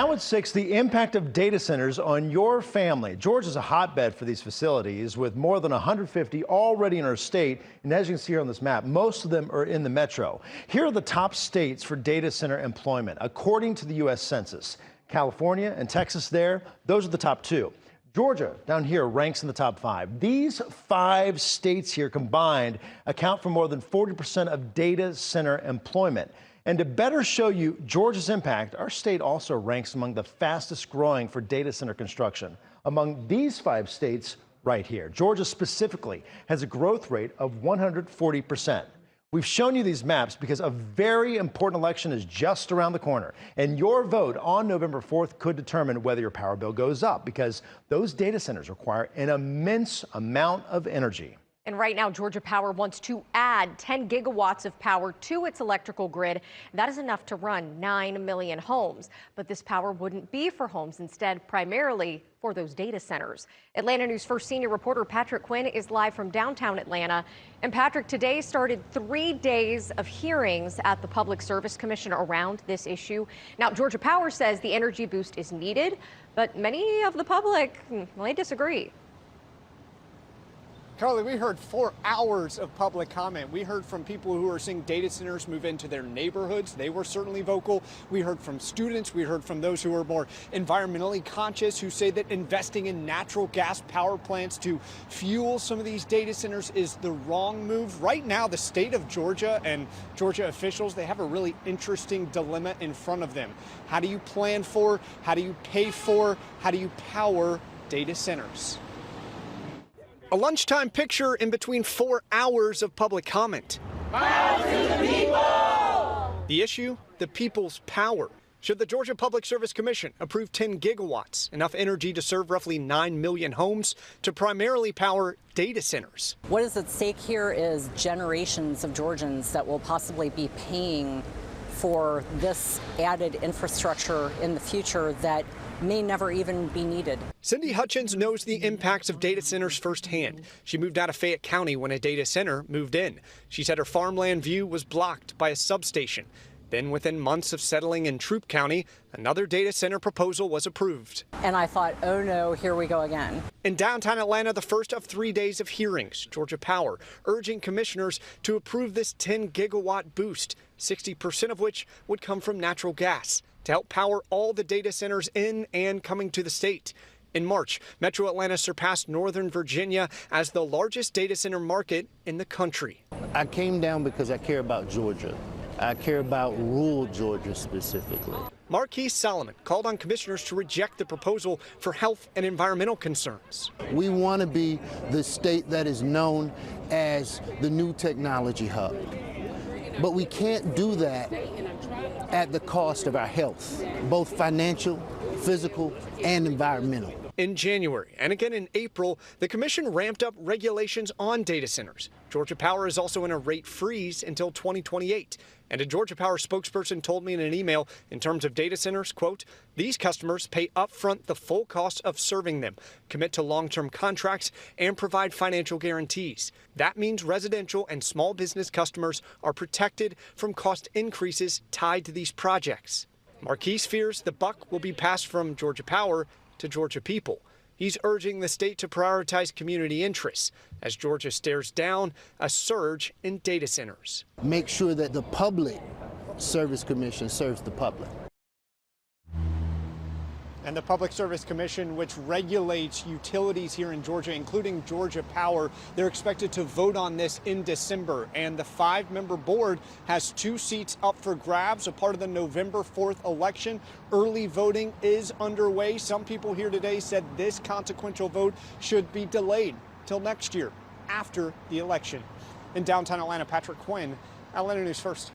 Now at 6, the impact of data centers on your family. Georgia's a hotbed for these facilities with more than 150 already in our state. And as you can see here on this map, most of them are in the metro. Here are the top states for data center employment, according to the U.S. Census. California and Texas there, those are the top 2. Georgia down here ranks in the top 5. These 5 states here combined account for more than 40% of data center employment. And to better show you Georgia's impact, our state also ranks among the fastest growing for data center construction. Among these 5 states right here, Georgia specifically has a growth rate of 140%. We've shown you these maps because a very important election is just around the corner. And your vote on November 4th could determine whether your power bill goes up because those data centers require an immense amount of energy. And right now, Georgia Power wants to add 10 gigawatts of power to its electrical grid. That is enough to run 9 million homes. But this power wouldn't be for homes, instead, primarily for those data centers. Atlanta News First senior reporter Patrick Quinn is live from downtown Atlanta. And Patrick, today started 3 days of hearings at the Public Service Commission around this issue. Now, Georgia Power says the energy boost is needed, but many of the public, well, they disagree. Carly, we heard 4 hours of public comment. We heard from people who are seeing data centers move into their neighborhoods. They were certainly vocal. We heard from students. We heard from those who are more environmentally conscious, who say that investing in natural gas power plants to fuel some of these data centers is the wrong move. Right now, the state of Georgia and Georgia officials, they have a really interesting dilemma in front of them. How do you plan for, how do you pay for, how do you power data centers? A lunchtime picture in between 4 hours of public comment. Power to the people! The issue, the people's power. Should the Georgia Public Service Commission approve 10 gigawatts, enough energy to serve roughly 9 million homes, to primarily power data centers? What is at stake here is generations of Georgians that will possibly be paying for this added infrastructure in the future that may never even be needed. Cindy Hutchins knows the impacts of data centers firsthand. She moved out of Fayette County when a data center moved in. She said her farmland view was blocked by a substation. Then within months of settling in Troup County, another data center proposal was approved. And I thought, oh no, here we go again. In downtown Atlanta, the first of 3 days of hearings, Georgia Power urging commissioners to approve this 10 gigawatt boost, 60% of which would come from natural gas, to help power all the data centers in and coming to the state. In March, Metro Atlanta surpassed Northern Virginia as the largest data center market in the country. I came down because I care about Georgia. I care about rural Georgia specifically. Marquise Solomon called on commissioners to reject the proposal for health and environmental concerns. We want to be the state that is known as the new technology hub. But we can't do that at the cost of our health, both financial, physical, and environmental. In January and again in April, the commission ramped up regulations on data centers. Georgia Power is also in a rate freeze until 2028. And a Georgia Power spokesperson told me in an email, in terms of data centers, quote, these customers pay upfront the full cost of serving them, commit to long-term contracts, and provide financial guarantees. That means residential and small business customers are protected from cost increases tied to these projects. Marquise fears the buck will be passed from Georgia Power to Georgia people. He's urging the state to prioritize community interests as Georgia stares down a surge in data centers. Make sure that the Public Service Commission serves the public. And the Public Service Commission, which regulates utilities here in Georgia, including Georgia Power, they're expected to vote on this in December. And the 5-member board has 2 seats up for grabs, a part of the November 4th election. Early voting is underway. Some people here today said this consequential vote should be delayed till next year, after the election. In downtown Atlanta, Patrick Quinn, Atlanta News First.